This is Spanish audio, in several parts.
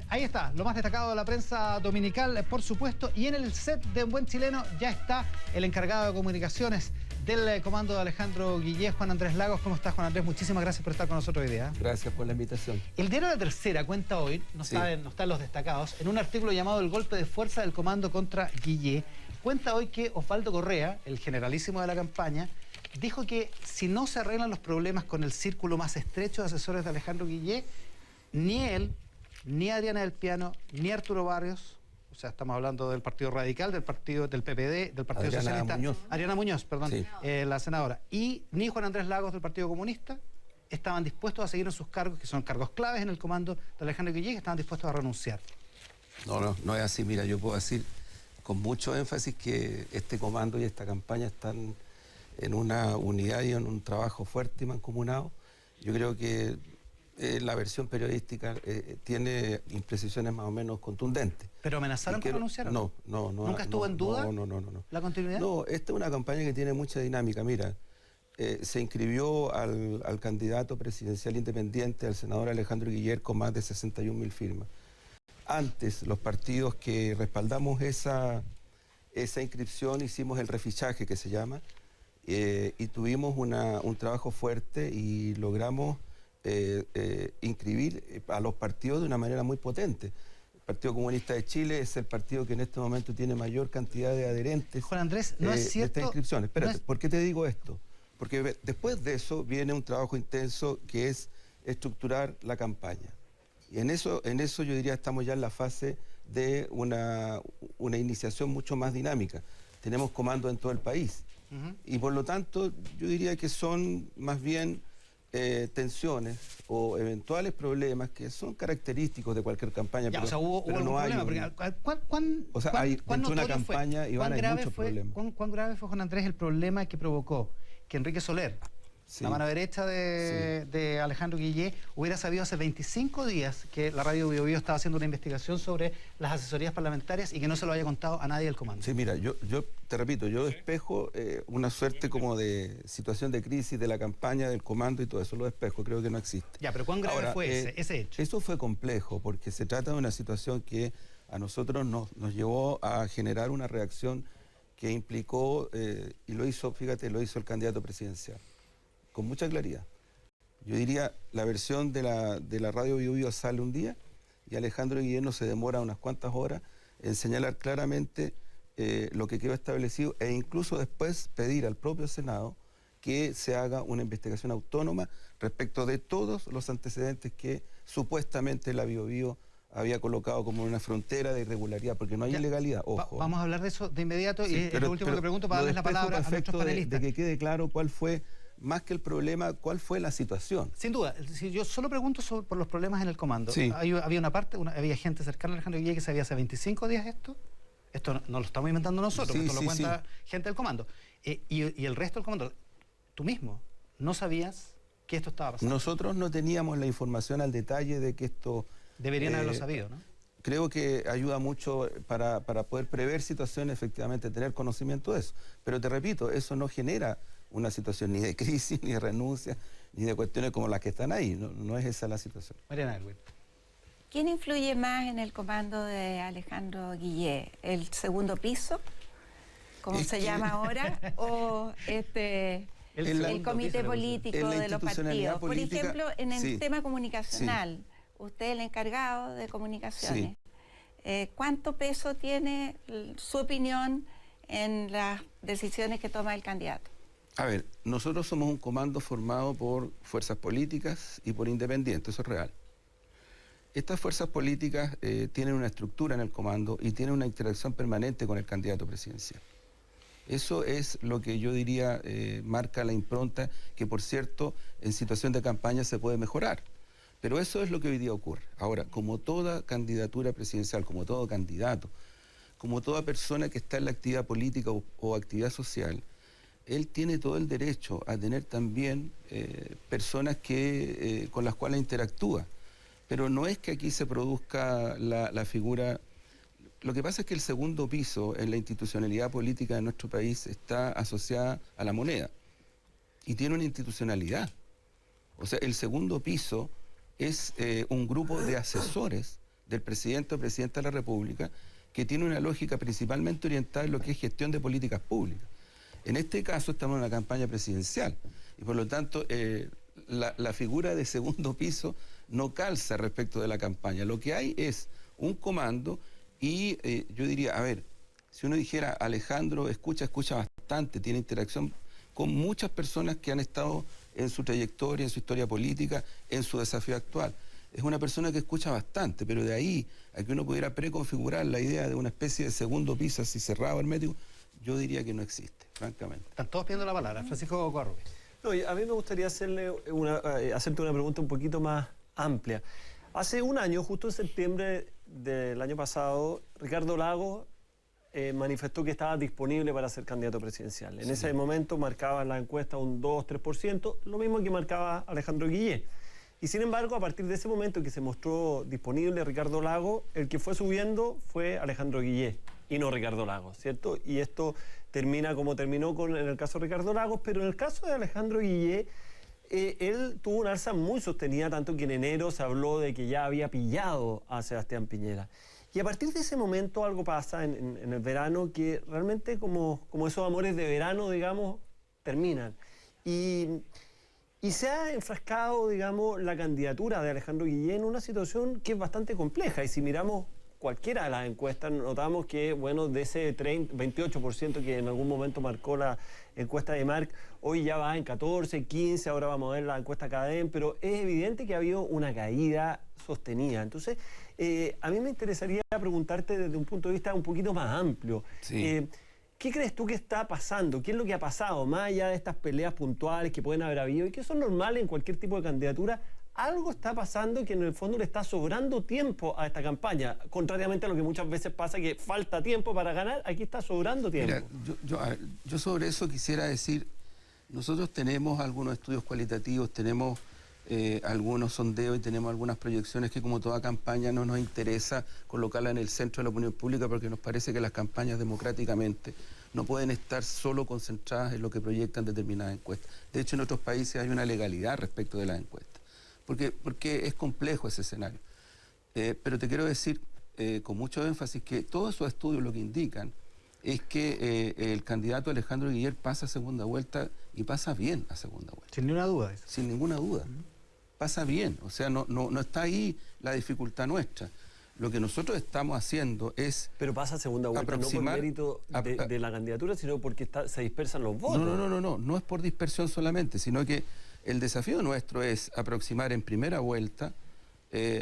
Ahí está, lo más destacado de la prensa dominical, por supuesto. Y en el set de Un Buen Chileno ya está el encargado de comunicaciones del comando de Alejandro Guillé, Juan Andrés Lagos. ¿Cómo estás, Juan Andrés? Muchísimas gracias por estar con nosotros hoy día. Gracias por la invitación. El diario La Tercera cuenta hoy, no está en los destacados, en un artículo llamado El golpe de fuerza del comando contra Guillé, cuenta hoy que Osvaldo Correa, el generalísimo de la campaña, dijo que si no se arreglan los problemas con el círculo más estrecho de asesores de Alejandro Guillé, ni él, ni Adriana del Piano, ni Arturo Barrios, o sea, estamos hablando del Partido Radical, del PPD, del Partido Socialista, Adriana Muñoz, perdón, sí, la senadora, y ni Juan Andrés Lagos del Partido Comunista estaban dispuestos a seguir en sus cargos, que son cargos claves en el comando de Alejandro Guillé, que estaban dispuestos a renunciar. No es así. Mira, yo puedo decir con mucho énfasis que este comando y esta campaña están en una unidad y en un trabajo fuerte y mancomunado. Yo creo que la versión periodística tiene imprecisiones más o menos contundentes. ¿Pero amenazaron con renunciar? No. ¿Nunca estuvo en duda la continuidad? No, esta es una campaña que tiene mucha dinámica. Mira, se inscribió al candidato presidencial independiente, al senador Alejandro Guillé, con más de 61.000 firmas. Antes, los partidos que respaldamos esa inscripción hicimos el refichaje, que se llama, y tuvimos un trabajo fuerte y logramos inscribir a los partidos de una manera muy potente. El Partido Comunista de Chile es el partido que en este momento tiene mayor cantidad de adherentes. Juan Andrés, no es cierto. De estas inscripciones. Espérate, ¿por qué te digo esto? Porque después de eso viene un trabajo intenso que es estructurar la campaña. Y en eso yo diría estamos ya en la fase de una iniciación mucho más dinámica. Tenemos comandos en todo el país. Y por lo tanto yo diría que son más bien tensiones o eventuales problemas que son característicos de cualquier campaña. Ya, pero, hubo algún problema. Hay dentro de una campaña y van a haber muchos problemas. ¿Cuán grave fue, Juan Andrés, el problema que provocó que Enrique Soler, la mano derecha de Alejandro Guillé, hubiera sabido hace 25 días que la radio Bio Bio estaba haciendo una investigación sobre las asesorías parlamentarias y que no se lo haya contado a nadie del comando? Sí, mira, yo te repito, yo despejo una suerte como de situación de crisis de la campaña, del comando y todo eso, lo despejo, creo que no existe. Ya, pero ¿cuán grave fue ese hecho? Eso fue complejo porque se trata de una situación que a nosotros nos llevó a generar una reacción que implicó, y lo hizo, fíjate, lo hizo el candidato presidencial, con mucha claridad. Yo diría, la versión de la radio Bio Bio sale un día y Alejandro Guillén se demora unas cuantas horas en señalar claramente lo que quedó establecido e incluso después pedir al propio Senado que se haga una investigación autónoma respecto de todos los antecedentes que supuestamente la Bio Bio había colocado como una frontera de irregularidad, porque no hay ilegalidad, ojo. Vamos a hablar de eso de inmediato, y lo último que pregunto para darles la palabra a nuestros panelistas. De que quede claro cuál fue, más que el problema, cuál fue la situación. Sin duda, si yo solo pregunto por los problemas en el comando. Sí. Había una parte, había gente cercana a Alejandro Guillé que sabía hace 25 días esto. Esto no lo estamos inventando nosotros, esto lo cuenta gente del comando. Y el resto del comando, tú mismo, ¿no sabías que esto estaba pasando? Nosotros no teníamos la información al detalle de que esto... Deberían haberlo sabido, ¿no? Creo que ayuda mucho para poder prever situaciones, efectivamente, tener conocimiento de eso. Pero te repito, eso no genera una situación ni de crisis, ni de renuncia, ni de cuestiones como las que están ahí. No es esa la situación. Mariana Elwin. ¿Quién influye más en el comando de Alejandro Guillé? ¿El segundo piso, como se llama ahora? ¿O el comité político de los partidos? Por ejemplo, en el tema comunicacional, usted es el encargado de comunicaciones. ¿Cuánto peso tiene su opinión en las decisiones que toma el candidato? A ver, nosotros somos un comando formado por fuerzas políticas y por independientes, eso es real. Estas fuerzas políticas tienen una estructura en el comando y tienen una interacción permanente con el candidato presidencial. Eso es lo que yo diría marca la impronta, que por cierto, en situación de campaña se puede mejorar. Pero eso es lo que hoy día ocurre. Ahora, como toda candidatura presidencial, como todo candidato, como toda persona que está en la actividad política o actividad social, él tiene todo el derecho a tener también personas con las cuales interactúa. Pero no es que aquí se produzca la figura... Lo que pasa es que el segundo piso en la institucionalidad política de nuestro país está asociada a la moneda y tiene una institucionalidad. O sea, el segundo piso es un grupo de asesores del presidente o presidenta de la República, que tiene una lógica principalmente orientada en lo que es gestión de políticas públicas. En este caso estamos en una campaña presidencial y por lo tanto la figura de segundo piso no calza respecto de la campaña. Lo que hay es un comando y yo diría, a ver, si uno dijera Alejandro escucha bastante, tiene interacción con muchas personas que han estado en su trayectoria, en su historia política, en su desafío actual. Es una persona que escucha bastante, pero de ahí a que uno pudiera preconfigurar la idea de una especie de segundo piso así cerrado, hermético, yo diría que no existe, francamente. Están todos pidiendo la palabra. Francisco Covarrubias. No, a mí me gustaría hacerte una pregunta un poquito más amplia. Hace un año, justo en septiembre del año pasado, Ricardo Lagos manifestó que estaba disponible para ser candidato presidencial. En ese momento marcaba en la encuesta un 2-3%, lo mismo que marcaba Alejandro Guillé. Y sin embargo, a partir de ese momento que se mostró disponible Ricardo Lagos, el que fue subiendo fue Alejandro Guillé y no Ricardo Lagos, ¿cierto? Y esto termina como terminó en el caso de Ricardo Lagos, pero en el caso de Alejandro Guillé, él tuvo una alza muy sostenida, tanto que en enero se habló de que ya había pillado a Sebastián Piñera. Y a partir de ese momento algo pasa en el verano que realmente como esos amores de verano, digamos, terminan. Y se ha enfrascado, digamos, la candidatura de Alejandro Guillé en una situación que es bastante compleja. Y si miramos cualquiera de las encuestas, notamos que, bueno, de ese 28% que en algún momento marcó la encuesta de Marc, hoy ya va en 14, 15, ahora vamos a ver la encuesta CADEM, pero es evidente que ha habido una caída sostenida. Entonces, a mí me interesaría preguntarte desde un punto de vista un poquito más amplio. Sí. ¿Qué crees tú que está pasando? ¿Qué es lo que ha pasado? Más allá de estas peleas puntuales que pueden haber habido y que son normales en cualquier tipo de candidatura, algo está pasando que en el fondo le está sobrando tiempo a esta campaña. Contrariamente a lo que muchas veces pasa, que falta tiempo para ganar, aquí está sobrando tiempo. Mira, yo sobre eso quisiera decir, nosotros tenemos algunos estudios cualitativos, tenemos algunos sondeos y tenemos algunas proyecciones que, como toda campaña, no nos interesa colocarla en el centro de la opinión pública porque nos parece que las campañas democráticamente no pueden estar solo concentradas en lo que proyectan determinadas encuestas. De hecho, en otros países hay una legalidad respecto de las encuestas, porque es complejo ese escenario. Pero te quiero decir con mucho énfasis que todos esos estudios lo que indican es que el candidato Alejandro Guillé pasa a segunda vuelta y pasa bien a segunda vuelta. Sin ninguna duda. Eso. Sin ninguna duda. Pasa bien, o sea, no está ahí la dificultad nuestra. Lo que nosotros estamos haciendo es... Pero pasa a segunda vuelta no por mérito de la candidatura, sino porque se dispersan los votos. No es por dispersión solamente, sino que el desafío nuestro es aproximar en primera vuelta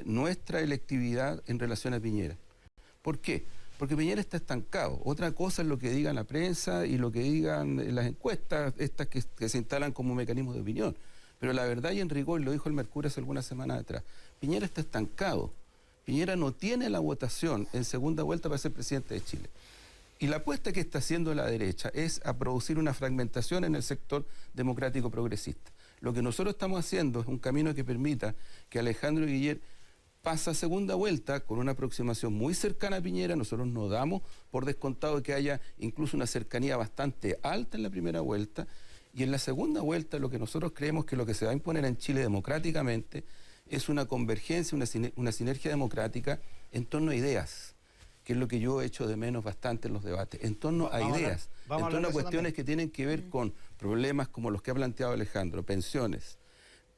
nuestra electividad en relación a Piñera. ¿Por qué? Porque Piñera está estancado. Otra cosa es lo que diga la prensa y lo que digan las encuestas, estas que se instalan como mecanismos de opinión. Pero la verdad y en rigor, lo dijo el Mercurio hace algunas semanas atrás, Piñera está estancado. Piñera no tiene la votación en segunda vuelta para ser presidente de Chile. Y la apuesta que está haciendo la derecha es a producir una fragmentación en el sector democrático progresista. Lo que nosotros estamos haciendo es un camino que permita que Alejandro Guillé pase a segunda vuelta con una aproximación muy cercana a Piñera. Nosotros no damos por descontado que haya incluso una cercanía bastante alta en la primera vuelta. Y en la segunda vuelta lo que nosotros creemos que lo que se va a imponer en Chile democráticamente es una convergencia, una sinergia democrática en torno a ideas, que es lo que yo echo de menos bastante en los debates, en torno a ideas, en torno a cuestiones que tienen que ver con problemas como los que ha planteado Alejandro, pensiones,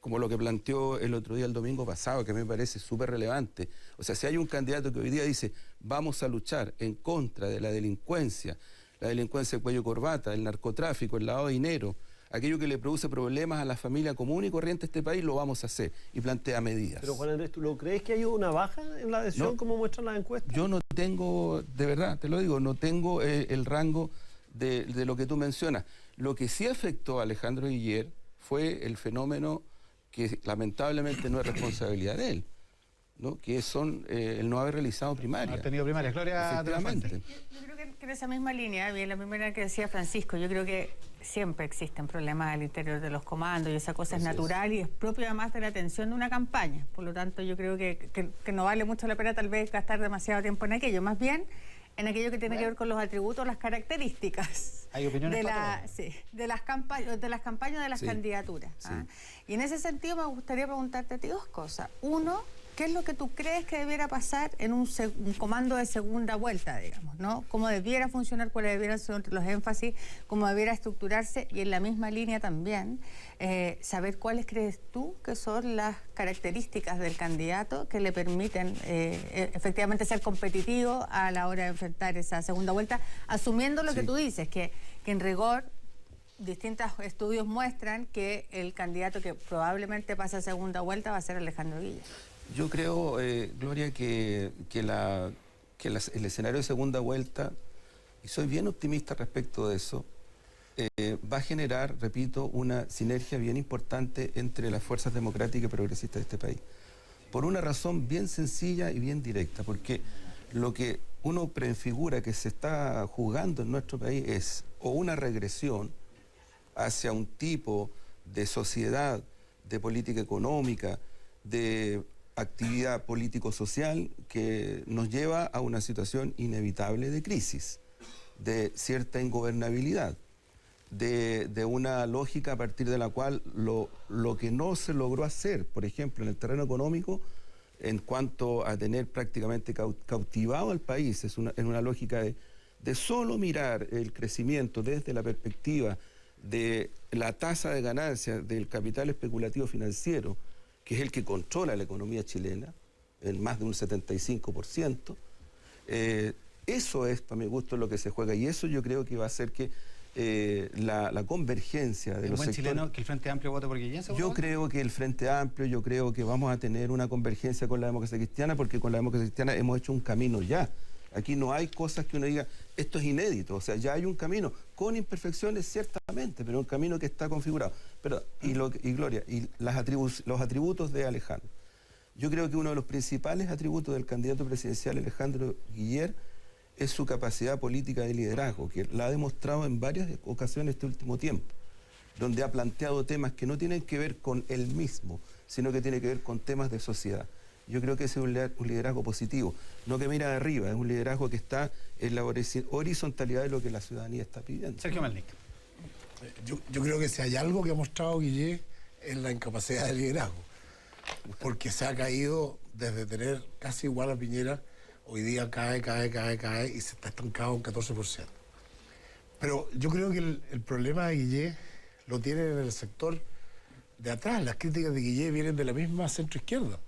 como lo que planteó el otro día, el domingo pasado, que me parece súper relevante. O sea, si hay un candidato que hoy día dice vamos a luchar en contra de la delincuencia de cuello corbata, el narcotráfico, el lavado de dinero, aquello que le produce problemas a la familia común y corriente de este país, lo vamos a hacer y plantea medidas. Pero Juan Andrés, ¿tú lo crees que hay una baja en la adhesión como muestran las encuestas? Yo no tengo, de verdad, te lo digo, no tengo el rango de lo que tú mencionas. Lo que sí afectó a Alejandro Guillé fue el fenómeno que lamentablemente no es responsabilidad de él, ¿no? Que son el no haber realizado primaria. No ha tenido primarias. Gloria de la Fuente. Yo creo que en esa misma línea, bien, la misma línea que decía Francisco, yo creo que siempre existen problemas al interior de los comandos y esa cosa es natural y es propio además de la atención de una campaña. Por lo tanto, yo creo que no vale mucho la pena tal vez gastar demasiado tiempo en aquello, más bien en aquello que tiene que ver con los atributos, las características. Hay opiniones de las campañas, de las candidaturas. Sí. Y en ese sentido me gustaría preguntarte a ti dos cosas. Uno, ¿qué es lo que tú crees que debiera pasar en un comando de segunda vuelta, digamos, ¿no? ¿Cómo debiera funcionar, cuáles debieran ser los énfasis, cómo debiera estructurarse? Y en la misma línea también, saber cuáles crees tú que son las características del candidato que le permiten efectivamente ser competitivo a la hora de enfrentar esa segunda vuelta, asumiendo lo que tú dices, que en rigor distintos estudios muestran que el candidato que probablemente pase a segunda vuelta va a ser Alejandro Guille. Yo creo, Gloria, que el escenario de segunda vuelta, y soy bien optimista respecto de eso, va a generar, repito, una sinergia bien importante entre las fuerzas democráticas y progresistas de este país. Por una razón bien sencilla y bien directa, porque lo que uno prefigura que se está jugando en nuestro país es o una regresión hacia un tipo de sociedad, de política económica, de actividad político-social que nos lleva a una situación inevitable de crisis, de cierta ingobernabilidad, de una lógica a partir de la cual lo que no se logró hacer, por ejemplo, en el terreno económico, en cuanto a tener prácticamente cautivado al país, en una lógica de solo mirar el crecimiento desde la perspectiva de la tasa de ganancia del capital especulativo financiero, que es el que controla la economía chilena, en más de un 75%, eso es, para mi gusto, lo que se juega, y eso yo creo que va a hacer que la convergencia de los sectores... chileno que el Frente Amplio vote por Guillén? Yo creo que el Frente Amplio, yo creo que vamos a tener una convergencia con la democracia cristiana, porque con la democracia cristiana hemos hecho un camino ya. Aquí no hay cosas que uno diga, esto es inédito, o sea, ya hay un camino, con imperfecciones ciertamente, pero un camino que está configurado. Y Gloria, y los atributos de Alejandro. Yo creo que uno de los principales atributos del candidato presidencial Alejandro Guiller es su capacidad política de liderazgo, que la ha demostrado en varias ocasiones este último tiempo, donde ha planteado temas que no tienen que ver con él mismo, sino que tienen que ver con temas de sociedad. Yo creo que ese es un liderazgo positivo, no que mira de arriba, es un liderazgo que está en la horizontalidad de lo que la ciudadanía está pidiendo. Sergio Melnik. Yo creo que si hay algo que ha mostrado Guillén es la incapacidad de liderazgo, porque se ha caído desde tener casi igual a Piñera, hoy día cae y se está estancado un 14%. Pero yo creo que el problema de Guillén lo tienen en el sector de atrás. Las críticas de Guillén vienen de la misma centroizquierda.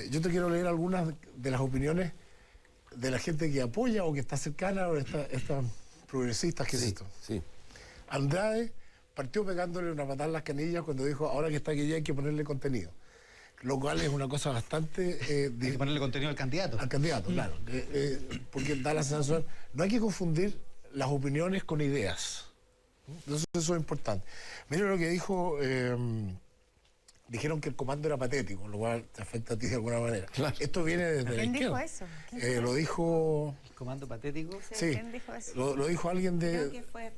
Yo te quiero leer algunas de las opiniones de la gente que apoya o que está cercana a estas progresistas que sí, sí. Andrade partió pegándole una patada en las canillas cuando dijo, ahora que está Guillén hay que ponerle contenido. Lo cual es una cosa bastante... hay que ponerle contenido al candidato. Al candidato, claro. Porque da la sensación... No hay que confundir las opiniones con ideas. Entonces eso es importante. Mira lo que dijo... dijeron que el comando era patético, lo cual te afecta a ti de alguna manera. Claro. Esto viene desde la izquierda. ¿Quién dijo eso? Lo dijo... ¿El comando patético? Sí. ¿Quién dijo eso? Lo dijo alguien de... Creo que fue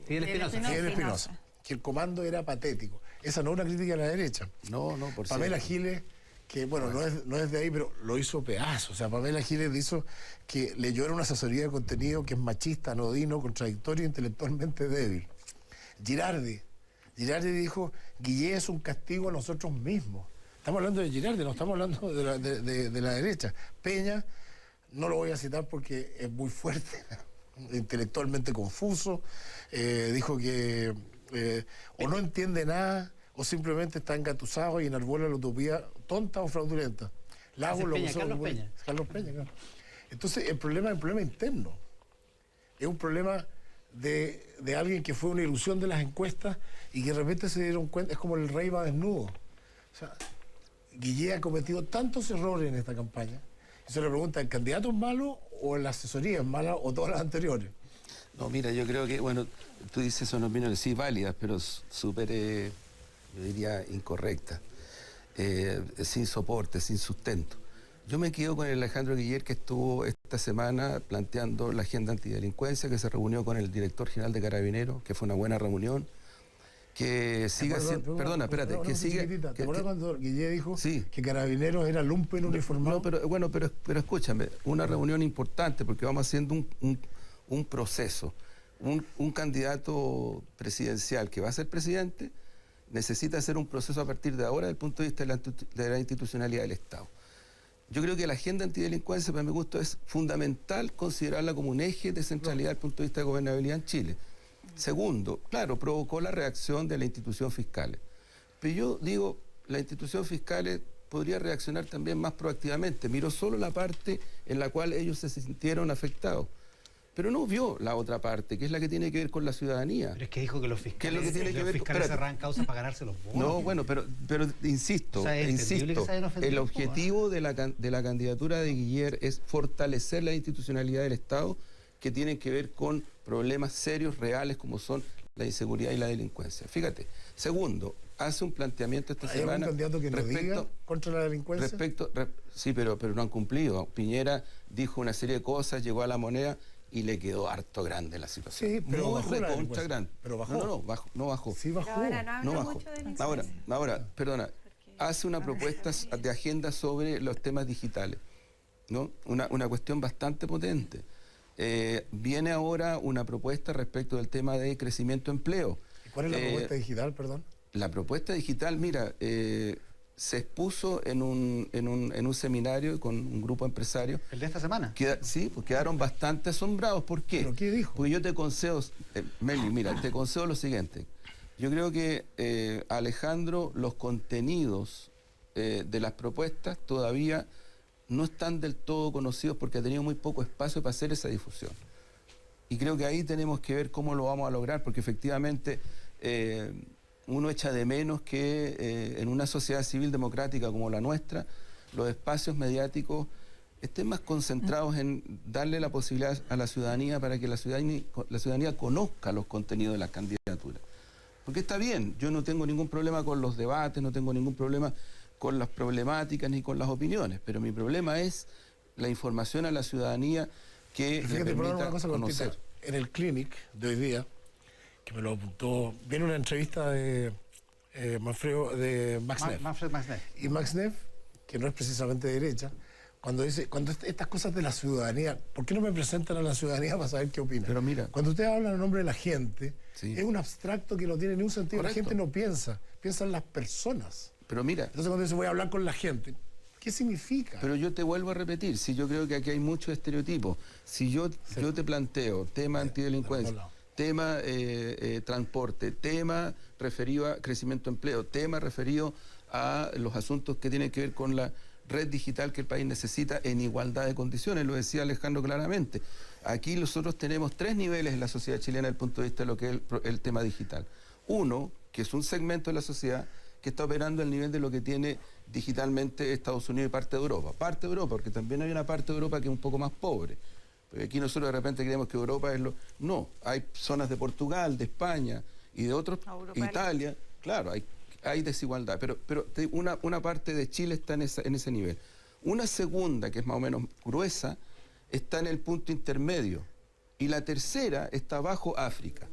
Fidel Espinosa. Que el comando era patético. Esa no es una crítica a la derecha. No, por Pamela Giles, que bueno, no es de ahí, pero lo hizo pedazo. O sea, Pamela Giles hizo que leyó en una asesoría de contenido que es machista, anodino, contradictorio, intelectualmente débil. Girardi dijo, Guillén es un castigo a nosotros mismos. Estamos hablando de Girardi, no estamos hablando de la derecha. Peña, no lo voy a citar porque es muy fuerte, intelectualmente confuso. Dijo que o no entiende nada o simplemente está engatusado y enarbola la utopía tonta o fraudulenta. Carlos Peña, claro. Entonces, el problema es un problema interno. Es un problema de alguien que fue una ilusión de las encuestas y que de repente se dieron cuenta, es como el rey va desnudo. O sea, Guillén ha cometido tantos errores en esta campaña. Y se le pregunta, ¿el candidato es malo o la asesoría es mala o todas las anteriores? No, mira, yo creo que, bueno, tú dices son opiniones sí válidas, pero súper, yo diría, incorrectas, sin soporte, sin sustento. Yo me quedo con el Alejandro Guillén, que estuvo esta semana planteando la agenda antidelincuencia, que se reunió con el director general de Carabineros, que fue una buena reunión, que siga siendo... Perdona, espérate, que sigue... ¿Te acuerdas cuando Guillén dijo sí, que Carabineros era lumpen uniformado? No, pero escúchame, una reunión importante, porque vamos haciendo un proceso. Un candidato presidencial que va a ser presidente necesita hacer un proceso a partir de ahora desde el punto de vista de la institucionalidad del Estado. Yo creo que la agenda antidelincuencia, para mi gusto, es fundamental considerarla como un eje de centralidad desde el punto de vista de gobernabilidad en Chile. Segundo, claro, provocó la reacción de la institución fiscal. Pero yo digo, la institución fiscal podría reaccionar también más proactivamente. Miró solo la parte en la cual ellos se sintieron afectados. Pero no vio la otra parte, que es la que tiene que ver con la ciudadanía. Pero es que dijo que los fiscales, ¿Qué es lo que tiene que ver fiscales cerraban causas para ganarse los bonos. No, bueno, pero insisto, O sea, es entendible que se hayan ofendido, el objetivo de la candidatura de Guiller es fortalecer la institucionalidad del Estado que tienen que ver con problemas serios, reales, como son la inseguridad y la delincuencia. Fíjate. Segundo, hace un planteamiento esta semana... ¿Hay algún candidato que nos diga contra la delincuencia? Sí, pero no han cumplido. Piñera dijo una serie de cosas, llegó a la moneda y le quedó harto grande la situación. Sí, pero no bajó es la recontra grande. Pero bajó. No bajó. Sí bajó. Pero ahora no No habla bajó. mucho de delincuencia. Ahora, perdona, hace una propuesta de agenda sobre los temas digitales, ¿no? Una cuestión bastante potente. Viene ahora una propuesta respecto del tema de crecimiento de empleo. ¿Y cuál es la propuesta digital, perdón? La propuesta digital, mira, se expuso en un seminario con un grupo de empresarios. ¿El de esta semana? Sí, pues quedaron bastante asombrados. ¿Por qué? ¿Pero qué dijo? Porque yo te concedo, Meli, mira, te concedo lo siguiente. Yo creo que, Alejandro, los contenidos de las propuestas todavía no están del todo conocidos porque ha tenido muy poco espacio para hacer esa difusión. Y creo que ahí tenemos que ver cómo lo vamos a lograr, porque efectivamente uno echa de menos que en una sociedad civil democrática como la nuestra, los espacios mediáticos estén más concentrados en darle la posibilidad a la ciudadanía para que la ciudadanía conozca los contenidos de las candidaturas. Porque está bien, yo no tengo ningún problema con los debates, no tengo ningún problema con las problemáticas ni con las opiniones, pero mi problema es la información a la ciudadanía que le permita una cosa conocer. cortita. En el Clinic de hoy día, que me lo apuntó, viene una entrevista de Max Neff. Manfred Max Neff. Y Max Neff, que no es precisamente de derecha, cuando dice, estas cosas de la ciudadanía, ¿por qué no me presentan a la ciudadanía para saber qué opina? Pero mira, cuando ustedes hablan en nombre de la gente, sí, es un abstracto que no tiene ni un sentido. Correcto. La gente no piensa en las personas. pero mira, Entonces cuando dice voy a hablar con la gente, ¿qué significa? pero yo te vuelvo a repetir, si yo creo que aquí hay muchos estereotipos, si yo te planteo tema antidelincuencia, tema transporte, tema referido a crecimiento de empleo, tema referido a los asuntos que tienen que ver con la red digital que el país necesita en igualdad de condiciones, lo decía Alejandro claramente. Aquí nosotros tenemos 3 niveles en la sociedad chilena desde el punto de vista de lo que es el tema digital. Uno, que es un segmento de la sociedad que está operando al nivel de lo que tiene digitalmente Estados Unidos y parte de Europa. Parte de Europa, porque también hay una parte de Europa que es un poco más pobre. Porque aquí nosotros de repente creemos que Europa es lo... No, hay zonas de Portugal, de España y de otros, Italia, claro, hay desigualdad, pero una parte de Chile está en ese nivel. Una segunda, que es más o menos gruesa, está en el punto intermedio. Y la tercera está bajo África.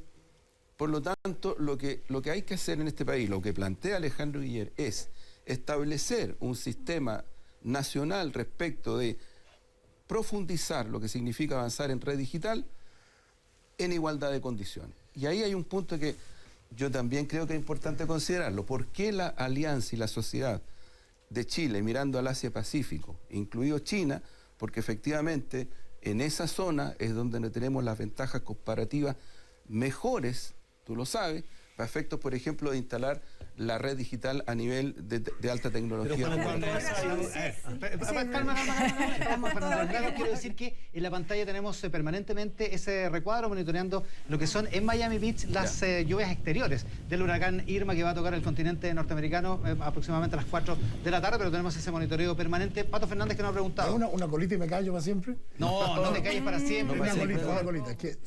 Por lo tanto, lo que hay que hacer en este país, lo que plantea Alejandro Guiller, es establecer un sistema nacional respecto de profundizar lo que significa avanzar en red digital en igualdad de condiciones. Y ahí hay un punto que yo también creo que es importante considerarlo. ¿Por qué la alianza y la sociedad de Chile mirando al Asia-Pacífico, incluido China? Porque efectivamente en esa zona es donde tenemos las ventajas comparativas mejores, tú lo sabes, para efectos, por ejemplo, de instalar la red digital a nivel de alta tecnología. Calma. Quiero decir que en la pantalla tenemos permanentemente ese recuadro monitoreando lo que son en Miami Beach las lluvias exteriores del huracán Irma que va a tocar el continente norteamericano aproximadamente a las 4 de la tarde, pero tenemos ese monitoreo permanente. Pato Fernández que nos ha preguntado. ¿Una colita y me callo para siempre? No te calles para siempre. Una colita. Que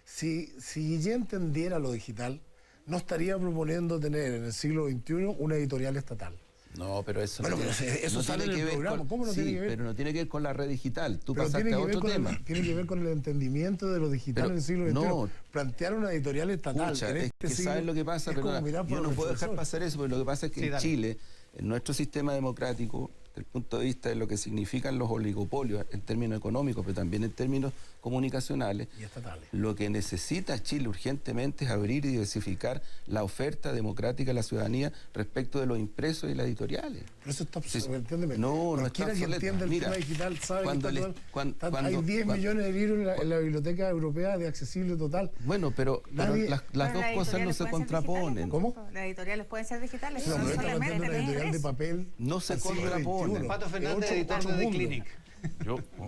si Guillén entendiera lo digital, no estaría proponiendo tener en el siglo XXI una editorial estatal. No, pero eso bueno, no pero eso no sale tiene en que el ver programa. ¿Cómo no tiene que ver? Pero no tiene que ver con la red digital. Tú pero pasaste a otro tema. Tiene que ver con el entendimiento de lo digital en el siglo XXI. No, plantear una editorial estatal. Pucha, en es este que siglo, ¿sabes lo que pasa? yo no puedo dejar pasar eso, porque lo que pasa es que en Chile, en nuestro sistema democrático, desde el punto de vista de lo que significan los oligopolios en términos económicos, pero también en términos comunicacionales, Y estatales. lo que necesita Chile urgentemente es abrir y diversificar la oferta democrática a la ciudadanía respecto de los impresos y las editoriales. Pero eso está Sí, entiéndeme. no está Cualquiera que obsoleta. entienda el Mira, tema digital sabe cuando que le- está cuan- hay cuando- 10 cuan- millones de libros en la Biblioteca Europea de accesible total. Bueno, pero Nadie- las Bueno, dos las cosas no editoriales se pueden ser contraponen. digitales, ¿Cómo? Las editoriales pueden ser digitales, No, son pero estamos solamente hablando de una editorial de eso. papel. No se al siglo contraponen. XXI. Pato Fernández, Es editor otro de mundo. Clinic.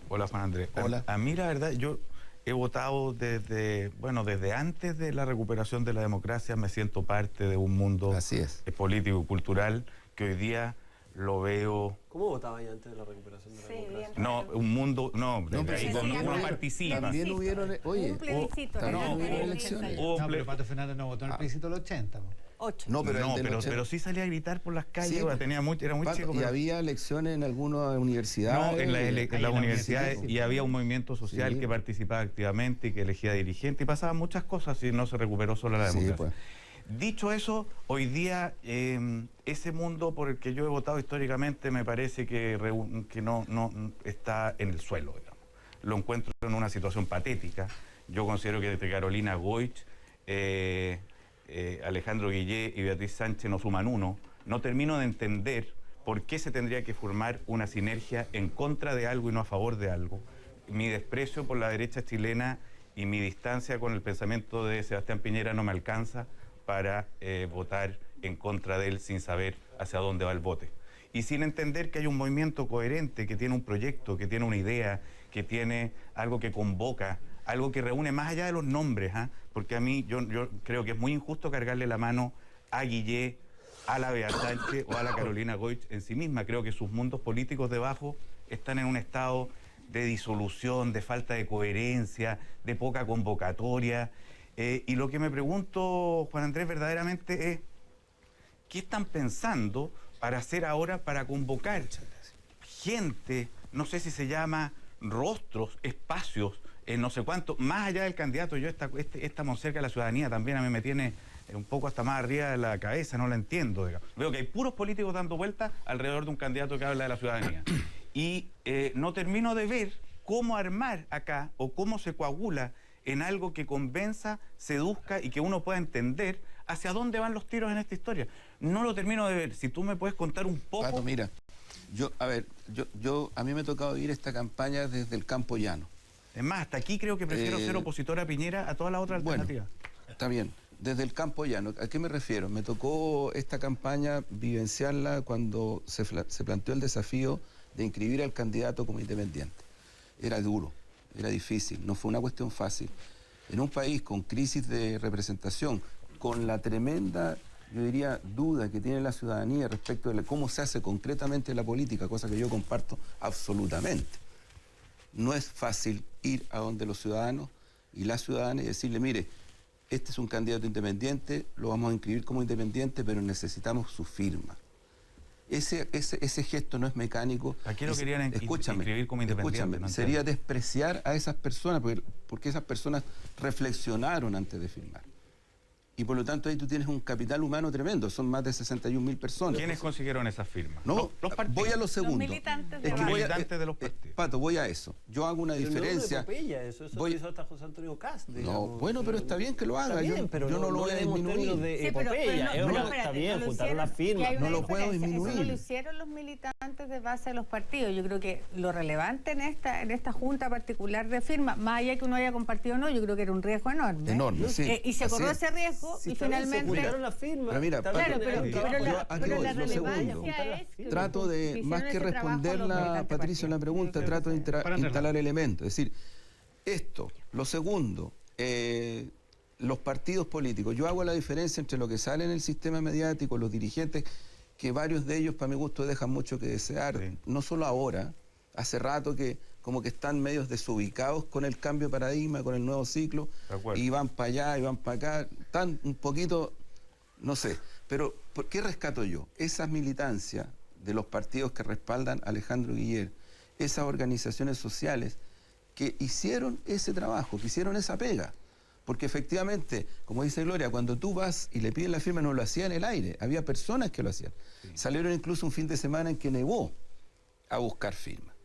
Hola Juan Andrés. Hola. A mí la verdad, yo he votado desde antes de la recuperación de la democracia, me siento parte de un mundo Así es. político y cultural que hoy día lo veo. ¿Cómo votabas ahí antes de la recuperación de la Sí, democracia? bien. No, un mundo, desde pero ahí sí, cuando sí, uno sí, participa. También hubieron, oye, Un plebiscito, también ¿no? hubieron Sí, elecciones. Hubo No, ple- pero Pato Fernández no votó en el plebiscito del 80. po. 8. No, pero, el del 80. pero sí salía a gritar por las calles, Sí, era muy Pato, chico. y pero- había elecciones en algunas universidades. No, en las Ahí en la universidades, universidad, y había un movimiento social Sí. que participaba activamente y que elegía dirigente y pasaban muchas cosas y no se recuperó solo la Sí, democracia. pues. Dicho eso, hoy día ese mundo por el que yo he votado históricamente me parece que no está en el suelo, digamos. Lo encuentro en una situación patética. Yo considero que desde Carolina Goich, Alejandro Guillé y Beatriz Sánchez no suman uno. No termino de entender por qué se tendría que formar una sinergia en contra de algo y no a favor de algo. Mi desprecio por la derecha chilena y mi distancia con el pensamiento de Sebastián Piñera no me alcanza para votar en contra de él sin saber hacia dónde va el voto. Y sin entender que hay un movimiento coherente, que tiene un proyecto, que tiene una idea, que tiene algo que convoca, algo que reúne más allá de los nombres, ¿ah? Porque a mí yo creo que es muy injusto cargarle la mano a Guillé, a la Bea Sánchez o a la Carolina Goich en sí misma. Creo que sus mundos políticos debajo están en un estado de disolución, de falta de coherencia, de poca convocatoria. Y lo que me pregunto, Juan Andrés, verdaderamente es, ¿qué están pensando para hacer ahora para convocar gente, no sé si se llama rostros, espacios, no sé cuánto, más allá del candidato? Yo estamos cerca de la ciudadanía también, a mí me tiene un poco hasta más arriba de la cabeza, no la entiendo, digamos. Veo que hay puros políticos dando vueltas alrededor de un candidato que habla de la ciudadanía. Y no termino de ver cómo armar acá o cómo se coagula en algo que convenza, seduzca y que uno pueda entender hacia dónde van los tiros en esta historia. No lo termino de ver. Si tú me puedes contar un poco... Pato, mira, a mí me ha tocado vivir esta campaña desde el campo llano. Es más, hasta aquí creo que prefiero ser opositor a Piñera a todas las otras alternativas. Está bien, desde el campo llano. ¿A qué me refiero? Me tocó esta campaña vivenciarla cuando se planteó el desafío de inscribir al candidato como independiente. Era duro, era difícil, no fue una cuestión fácil. En un país con crisis de representación, con la tremenda, yo diría, duda que tiene la ciudadanía respecto de cómo se hace concretamente la política, cosa que yo comparto absolutamente. No es fácil ir a donde los ciudadanos y las ciudadanas y decirle, mire, este es un candidato independiente, lo vamos a inscribir como independiente, pero necesitamos su firma. Ese gesto no es mecánico. ¿A qué lo querían inscribir como independiente? No sería despreciar a esas personas, porque esas personas reflexionaron antes de firmar. Y por lo tanto ahí tú tienes un capital humano tremendo, son más de 61.000 personas. ¿Quiénes consiguieron esas firmas? No, los partidos. voy a lo segundo. Los militantes de Es que base. voy a- Militantes de los partidos. Pato, voy a eso. Yo hago una Pero diferencia. No de epopeya, eso Voy- hizo hasta José Antonio Cast. No, digamos. bueno, pero está bien que lo haga. Está bien, pero yo no lo voy a le demos disminuir. términos de Sí, pero epopeya. no, Está espérate, bien, no lo juntar hicieron, una que firma. hay una No lo puedo diferencia. Eso disminuir. no lo hicieron los militantes de base de los partidos. Yo creo que lo relevante en esta junta particular de firma, más allá que uno haya compartido o no, yo creo que era un riesgo enorme. Enorme, sí. Y se corrió Así es. ese riesgo Si y está bien, se finalmente... juntaron la firma. Pero mira, está Pato, bien, Claro, es un pero trabajo. la aquí voy, lo relevancia segundo. es que Trato de, hicieron más que ese trabajo los responderla, militantes Patricio, en la partidos. pregunta, trato de Para instalar elementos. Es decir, lo segundo, los partidos políticos. Yo hago la diferencia entre lo que sale en el sistema mediático, los dirigentes, que varios de ellos, para mi gusto, dejan mucho que desear. Sí. No solo ahora, hace rato que como que están medios desubicados con el cambio de paradigma, con el nuevo ciclo, De acuerdo. y van para allá y van para acá. Están un poquito, no sé, pero ¿por qué rescato yo? Esas militancias de los partidos que respaldan a Alejandro Guiller, esas organizaciones sociales que hicieron ese trabajo, que hicieron esa pega. Porque efectivamente, como dice Gloria, cuando tú vas y le piden la firma, no lo hacía en el aire, había personas que lo hacían. Salieron incluso un fin de semana en que nevó. a buscar firmas.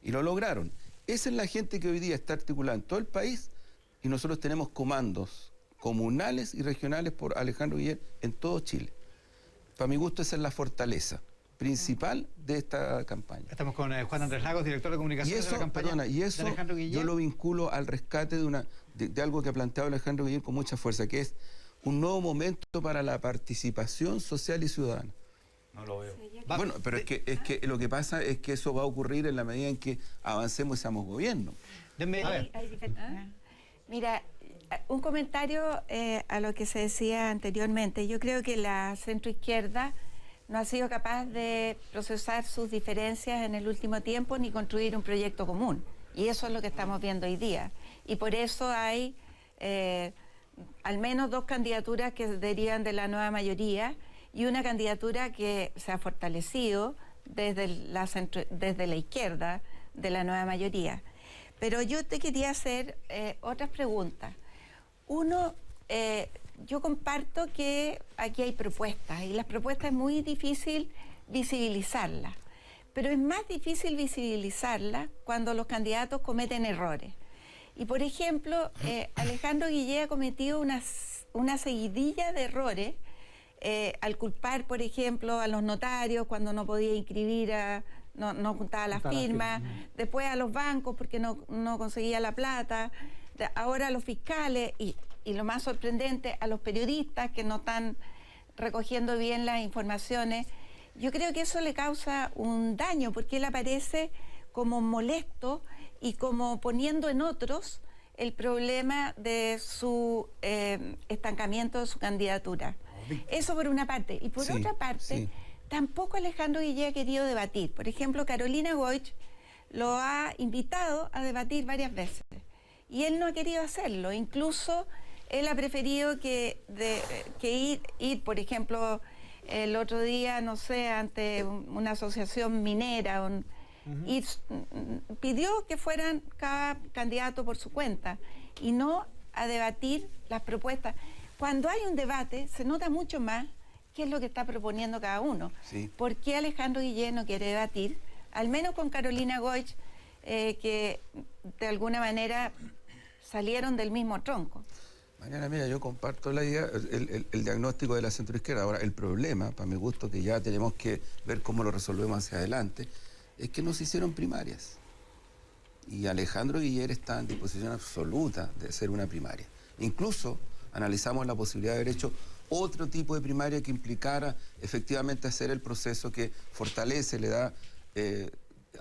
Y lo lograron. Esa es la gente que hoy día está articulada en todo el país y nosotros tenemos comandos comunales y regionales por Alejandro Guillet en todo Chile. Para mi gusto esa es la fortaleza principal de esta campaña. Estamos con Juan Andrés Lagos, director de comunicación de la campaña y eso de Alejandro Guillet. Yo lo vinculo al rescate de algo que ha planteado Alejandro Guillet con mucha fuerza, que es un nuevo momento para la participación social y ciudadana. No lo veo. Bueno, pero es que lo que pasa es que eso va a ocurrir en la medida en que avancemos y seamos gobierno. Mira, un comentario a lo que se decía anteriormente. Yo creo que la centroizquierda no ha sido capaz de procesar sus diferencias en el último tiempo ni construir un proyecto común. Y eso es lo que estamos viendo hoy día. Y por eso hay al menos 2 candidaturas que derivan de la nueva mayoría y una candidatura que se ha fortalecido desde la izquierda de la nueva mayoría. Pero yo te quería hacer otras preguntas. Uno, yo comparto que aquí hay propuestas y las propuestas es muy difícil visibilizarlas, pero es más difícil visibilizarlas cuando los candidatos cometen errores. Y por ejemplo, Alejandro Guillet ha cometido una seguidilla de errores al culpar, por ejemplo, a los notarios cuando no podía inscribir, no juntaba las firmas, después a los bancos porque no conseguía la plata, ahora a los fiscales y lo más sorprendente, a los periodistas que no están recogiendo bien las informaciones. Yo creo que eso le causa un daño porque él aparece como molesto y como poniendo en otros el problema de su estancamiento de su candidatura. Eso por una parte. Y por otra parte, tampoco Alejandro Guillet ha querido debatir. Por ejemplo, Carolina Goich lo ha invitado a debatir varias veces y él no ha querido hacerlo. Incluso él ha preferido que ir, por ejemplo, el otro día, no sé, ante una asociación minera, y pidió que fueran cada candidato por su cuenta y no a debatir las propuestas. Cuando hay un debate se nota mucho más qué es lo que está proponiendo cada uno. Sí. ¿Por qué Alejandro Guillet no quiere debatir? Al menos con Carolina Goich, que de alguna manera salieron del mismo tronco. Mariana, mira, yo comparto la idea, el diagnóstico de la centroizquierda. Ahora, el problema, para mi gusto, que ya tenemos que ver cómo lo resolvemos hacia adelante, es que no se hicieron primarias. Y Alejandro Guillet está en disposición absoluta de hacer una primaria. Incluso analizamos la posibilidad de haber hecho otro tipo de primaria que implicara efectivamente hacer el proceso que fortalece, le da,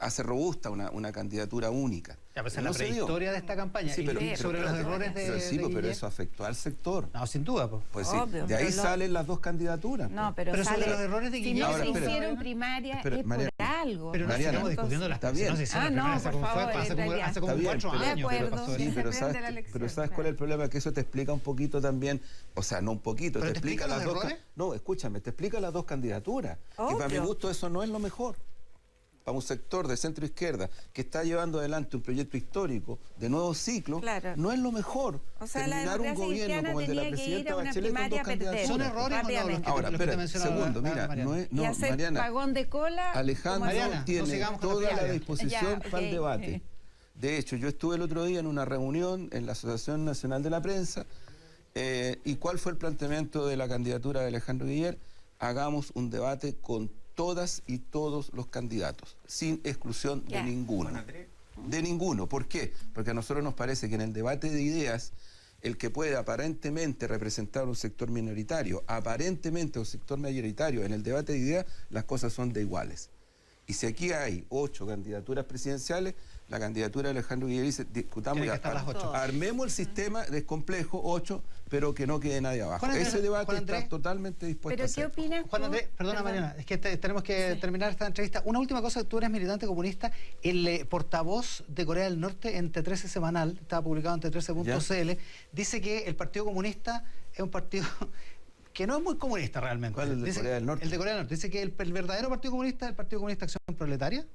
hace robusta una candidatura única. Ya, pues en la prehistoria de esta campaña. Sí, pero sobre los errores de pero eso afectó al sector. No, sin duda. Pues sí, obvio, de ahí salen las 2 candidaturas. No, pues. pero sobre los errores de Guillet. Si no Ahora, se espera. hicieron primaria Pero, es Mariana, por algo. Pero no Mariana, estamos discutiendo las está personas. bien. No se hicieron Ah, no, primeras, por favor, hace como en 4 realidad. años. De acuerdo. pasó eso. Sí, pero Depende de la ¿sabes elección, cuál es el problema? Que eso te explica un poquito también, o sea, no un poquito, ¿Pero te te explica explica las los 2... errores? No, escúchame, te explica las 2 candidaturas. Y para mi Obvio. gusto eso no es lo mejor. Para un sector de centro izquierda que está llevando adelante un proyecto histórico de nuevo ciclo, Claro. no es lo mejor. O sea, la terminar un democracia gobierno cristiana como el de la tenía que ir presidenta a una Bachelet con 2 primaria a perder. candidaturas. ¿Son errores o no los Rápidamente. Ahora, que te espera, mencionaba segundo, mira, Mariana? no es... Y No, hacer Mariana, vagón de cola. Alejandro Mariana, no tiene sigamos con la toda la primaria. disposición Ya, para el ok. debate. De hecho, yo estuve el otro día en una reunión en la Asociación Nacional de la Prensa y ¿cuál fue el planteamiento de la candidatura de Alejandro Guillet? Hagamos un debate con todas y todos los candidatos, sin exclusión Ya. de ninguno. De ninguno. ¿Por qué? Porque a nosotros nos parece que en el debate de ideas, el que puede aparentemente representar un sector minoritario, aparentemente un sector mayoritario, en el debate de ideas, las cosas son de iguales. Y si aquí hay 8 candidaturas presidenciales, la candidatura de Alejandro Guillet dice, discutamos, Tiene que estar las 8. armemos el sistema, es complejo, 8, pero que no quede nadie abajo. Juan Andrés, Ese debate Juan Andrés, está totalmente dispuesto Pero a ¿qué hacer. opinas Juan tú? Andrés, perdona Perdón. Mariana, es que tenemos que terminar esta entrevista. Una última cosa, tú eres militante comunista, el portavoz de Corea del Norte en T13 Semanal, estaba publicado en T13.cl, dice que el Partido Comunista es un partido que no es muy comunista realmente. ¿Cuál es el de Dice- Corea del Norte? El de Corea del Norte. Dice que el verdadero Partido Comunista es el Partido Comunista Acción Proletaria,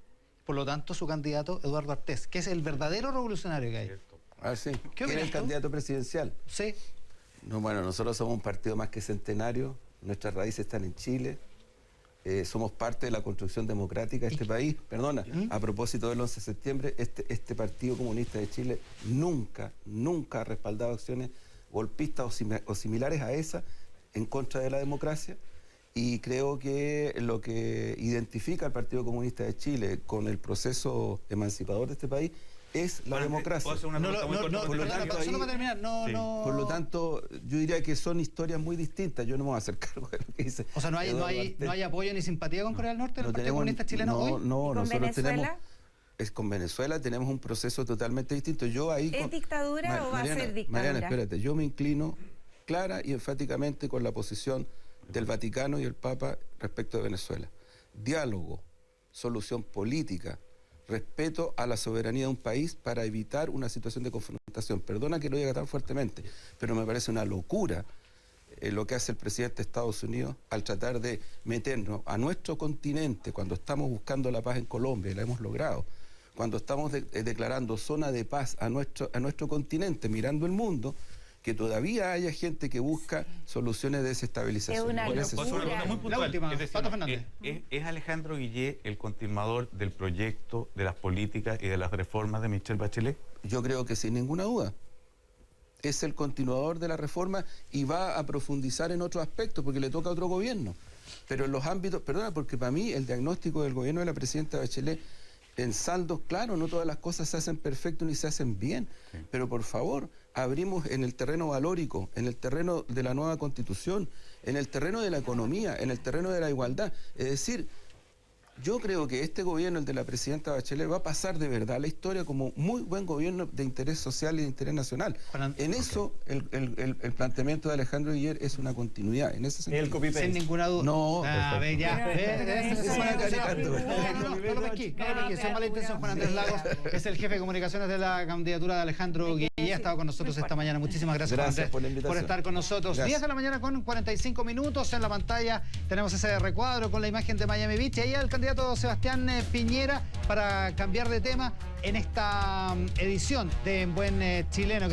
por lo tanto su candidato Eduardo Artés, que es el verdadero revolucionario que hay. Ah, sí. ¿Qué ¿Quién es opinas el tú? candidato presidencial? Sí. No, bueno, nosotros somos un partido más que centenario, nuestras raíces están en Chile, somos parte de la construcción democrática de este país. Perdona, a propósito del 11 de septiembre, este Partido Comunista de Chile nunca ha respaldado acciones golpistas o similares a esa en contra de la democracia. Y creo que lo que identifica al Partido Comunista de Chile con el proceso emancipador de este país es la democracia. Por lo tanto, yo diría que son historias muy distintas. Yo no me voy a hacer cargo de lo que dice. O sea, no hay apoyo ni simpatía con Corea del Norte en el Partido Comunista chileno hoy. No, nosotros tenemos. Con Venezuela tenemos un proceso totalmente distinto. ¿Es dictadura o va a ser dictadura? Mariana, espérate, yo me inclino clara y enfáticamente con la posición del Vaticano y el Papa respecto de Venezuela. Diálogo, solución política, respeto a la soberanía de un país para evitar una situación de confrontación. Perdona que lo diga tan fuertemente, pero me parece una locura lo que hace el presidente de Estados Unidos al tratar de meternos a nuestro continente cuando estamos buscando la paz en Colombia, y la hemos logrado, cuando estamos declarando zona de paz a nuestro continente, mirando el mundo, que todavía haya gente que busca soluciones de desestabilización. Es una locura. Muy puntual. La última, Es decir, Pato Fernández. ¿Es Alejandro Guillé el continuador del proyecto, de las políticas y de las reformas de Michelle Bachelet? Yo creo que sin ninguna duda. Es el continuador de la reforma y va a profundizar en otros aspectos porque le toca a otro gobierno. Pero en los ámbitos, perdona, porque para mí el diagnóstico del gobierno de la presidenta Bachelet, en saldos, claro, no todas las cosas se hacen perfecto ni se hacen bien, pero por favor, abrimos en el terreno valórico, en el terreno de la nueva Constitución, en el terreno de la economía, en el terreno de la igualdad. Es decir, yo creo que este gobierno, el de la presidenta Bachelet, va a pasar de verdad a la historia como muy buen gobierno de interés social y de interés nacional. En eso, el planteamiento de Alejandro Guiller es una continuidad. En ese sentido. El copy-paste. Sin ninguna duda. No, ver, ya. Es una caricatura. No lo pesqué. Sin mala intención, Juan Andrés Lagos es el jefe de comunicaciones de la candidatura de Alejandro Guiller. Ha estado con nosotros esta mañana. Muchísimas gracias, Juan Andrés, por la invitación. por estar con nosotros. Gracias. 10 de la mañana con 45 minutos. En la pantalla tenemos ese recuadro con la imagen de Miami Beach. Y ahí el candidato Sebastián Piñera para cambiar de tema en esta edición de En Buen Chileno.